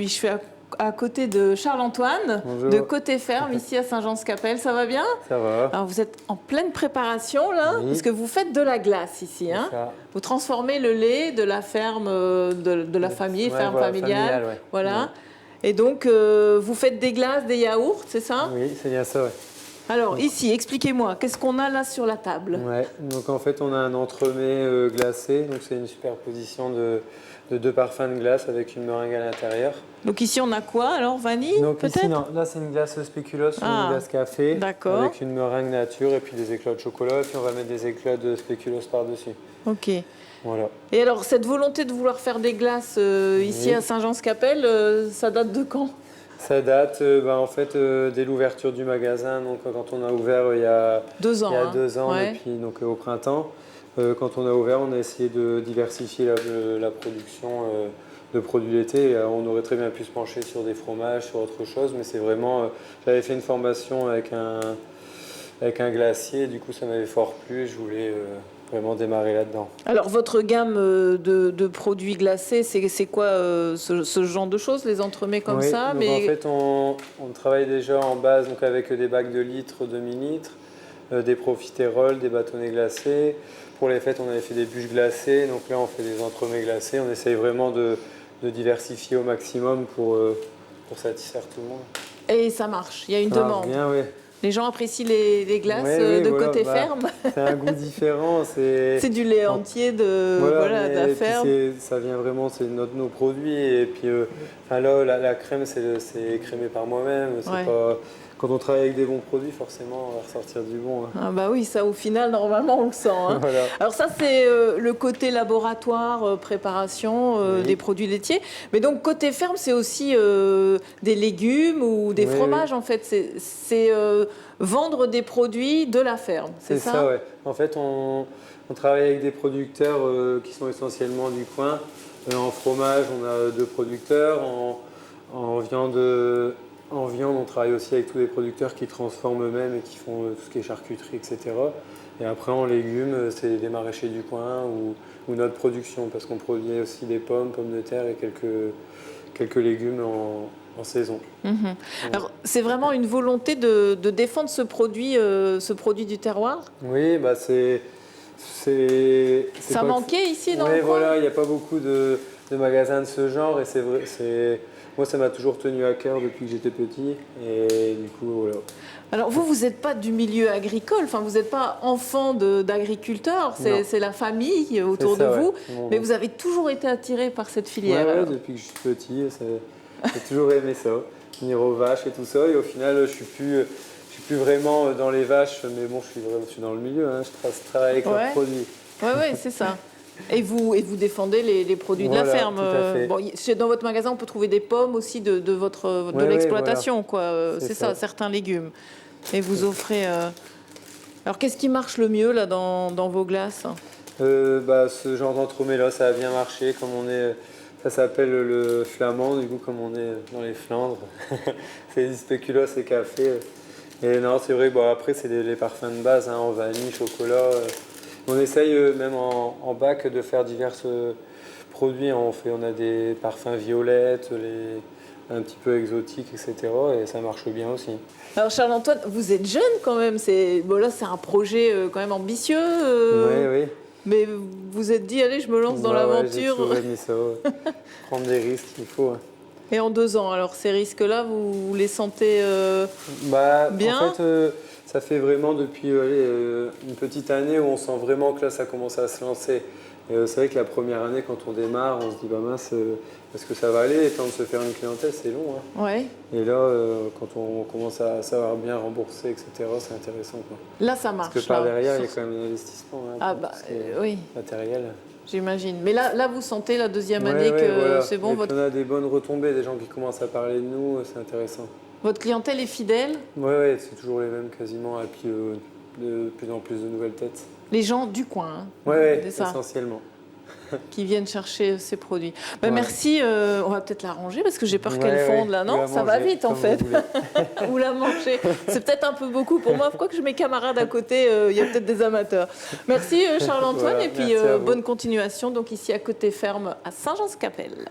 Je suis à côté de Charles-Antoine, Bonjour. de Côté Ferme, ici à Saint-Jean-Scapelle. Ça va bien? Ça va. Alors vous êtes en pleine préparation là, Oui. parce que vous faites de la glace ici. Hein? Ça. Vous transformez le lait de la ferme de la famille, Ouais, ferme voilà, familiale. ouais. Voilà. Ouais. Et donc vous faites des glaces, des yaourts, c'est ça? Oui, c'est bien ça, ouais. Alors ici, expliquez-moi, qu'est-ce qu'on a là sur la table? Ouais, donc en fait on a un entremets glacé, donc c'est une superposition de deux parfums de glace avec une meringue à l'intérieur. Donc ici on a quoi alors? Vanille Donc peut-être? ici, non, là c'est une glace spéculoos, une glace café, d'accord. avec une meringue nature et puis des éclats de chocolat, et puis on va mettre des éclats de spéculoos par-dessus. Ok. Voilà. Et alors cette volonté de vouloir faire des glaces ici Oui. à Saint-Jean-Scapelle, ça date de quand? Ça date en fait dès l'ouverture du magasin, donc quand on a ouvert il y a 2 ans. Il y a hein. 2 ans, Ouais. et puis donc au printemps, quand on a ouvert, on a essayé de diversifier la production de produits laitiers. On aurait très bien pu se pencher sur des fromages, sur autre chose, mais c'est vraiment. J'avais fait une formation avec un glacier, du coup ça m'avait fort plu et je voulais vraiment démarrer là-dedans. Alors votre gamme de produits glacés, c'est quoi ce genre de choses, les entremets comme Oui, ça? donc en fait on travaille déjà en base donc avec des bacs de litres, demi-litres, des profiteroles, des bâtonnets glacés. Pour les fêtes, on avait fait des bûches glacées, donc là on fait des entremets glacés. On essaye vraiment de diversifier au maximum pour satisfaire tout le monde. Et ça marche, il y a une Ça marche demande. bien, oui. Les gens apprécient les glaces Oui, de voilà, Côté Ferme. c'est un goût différent. C'est du lait entier de la ferme. Ça vient vraiment, c'est nos produits. Et puis là, la crème, c'est crémé par moi-même. Ouais. Quand on travaille avec des bons produits, forcément, on va ressortir du bon. Hein. Ah bah oui, ça au final, normalement, on le sent. Hein. Voilà. Alors ça, c'est le côté laboratoire, préparation Oui. des produits laitiers. Mais donc, Côté Ferme, c'est aussi des légumes ou des fromages, en fait. C'est vendre des produits de la ferme, c'est ça? C'est ça, ouais. En fait, on travaille avec des producteurs qui sont essentiellement du coin. En fromage, on a 2 producteurs. En viande, on travaille aussi avec tous les producteurs qui transforment eux-mêmes et qui font tout ce qui est charcuterie, etc. Et après, en légumes, c'est des maraîchers du coin ou notre production, parce qu'on produit aussi des pommes de terre et quelques légumes en saison. Mhm. Ouais. Alors, c'est vraiment une volonté de défendre ce produit du terroir? Oui, bah Ça manquait ici dans le le coin? voilà, il n'y a pas beaucoup de magasins de ce genre et c'est vrai, moi ça m'a toujours tenu à cœur depuis que j'étais petit et du coup voilà. Alors vous n'êtes pas du milieu agricole, enfin vous n'êtes pas enfant d'agriculteur, c'est la famille autour de vous, mais vous avez toujours été attiré par cette filière. Ouais, depuis que je suis petit, j'ai toujours aimé ça, venir aux vaches et tout ça et au final je suis plus vraiment dans les vaches, mais bon je suis dans le milieu, hein, je travaille avec leurs produits. Oui, c'est ça. Et vous défendez les produits de la ferme. Tout à fait. Bon, dans votre magasin, on peut trouver des pommes aussi de l'exploitation, quoi. C'est ça, certains légumes. Et vous offrez. Alors, qu'est-ce qui marche le mieux là dans vos glaces? Ce genre d'entremets-là, ça a bien marché. Comme ça s'appelle le flamand, du coup, comme on est dans les Flandres. C'est du spéculoos et café. Et non, c'est vrai, après, c'est les parfums de base, hein, en vanille, chocolat. On essaye même en bac de faire divers produits. On a des parfums violettes, un petit peu exotiques, etc. Et ça marche bien aussi. Alors Charles-Antoine, vous êtes jeune quand même. Là, c'est un projet quand même ambitieux. Oui. Mais vous vous êtes dit, allez, je me lance dans l'aventure. J'ai toujours aimé ça. Prendre des risques, il faut. Hein. Et en 2 ans, alors ces risques-là, vous les sentez bien? En fait, ça fait vraiment depuis une petite année où on sent vraiment que là, ça commence à se lancer. C'est vrai que la première année, quand on démarre, on se dit, mince, est-ce que ça va aller? Et temps de se faire une clientèle, c'est long. Hein. Ouais. Et là, quand on commence à savoir bien rembourser, etc., c'est intéressant. Quoi. Là, ça marche. Parce que par derrière, il y a quand même un investissement. Hein, oui. Matériel. J'imagine. Mais là, vous sentez la deuxième année que c'est bon. On a des bonnes retombées, des gens qui commencent à parler de nous, c'est intéressant. Votre clientèle est fidèle? Oui, c'est toujours les mêmes quasiment, et puis de plus en plus de nouvelles têtes. Les gens du coin, hein, Oui, essentiellement. Qui viennent chercher ces produits. Merci, on va peut-être la ranger parce que j'ai peur qu'elle fonde là. Non, ça va vite en fait. Ou la manger. C'est peut-être un peu beaucoup pour moi. Pourquoi que mes camarades à côté, il y a peut-être des amateurs. Merci Charles-Antoine et puis bonne continuation donc ici à Côté Ferme à Saint-Jean-Scapelle.